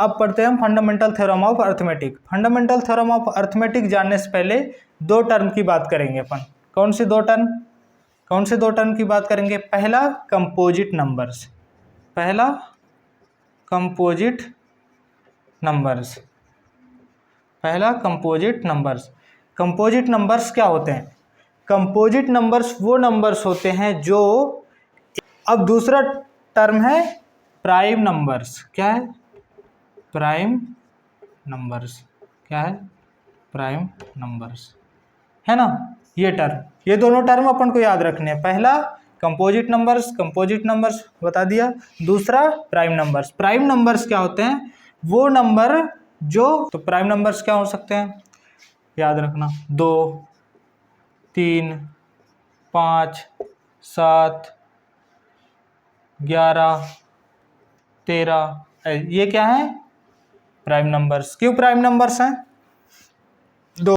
अब पढ़ते हैं हम fundamental theorem of arithmetic. Fundamental theorem of arithmetic जानने से पहले दो टर्म की बात करेंगे अपन। कौन से दो टर्म की बात करेंगे? पहला कंपोजिट नंबर्स, पहला कंपोजिट नंबर्स, पहला कंपोजिट नंबर्स। कंपोजिट नंबर्स क्या होते हैं? कंपोजिट नंबर्स वो नंबर्स होते हैं जो, अब दूसरा टर्म है प्राइम नंबर्स। क्या है? Prime numbers. क्या है? प्राइम नंबर्स, है ना। ये टर्म, ये दोनों टर्म अपन को याद रखने हैं। पहला कंपोजिट नंबर्स बता दिया, दूसरा प्राइम नंबर्स। प्राइम नंबर्स क्या होते हैं? वो नंबर जो, तो प्राइम नंबर्स क्या हो सकते हैं याद रखना? 2, 3, 5, 7, 11, 13, ये क्या है? Prime numbers. क्यों प्राइम नंबर्स हैं?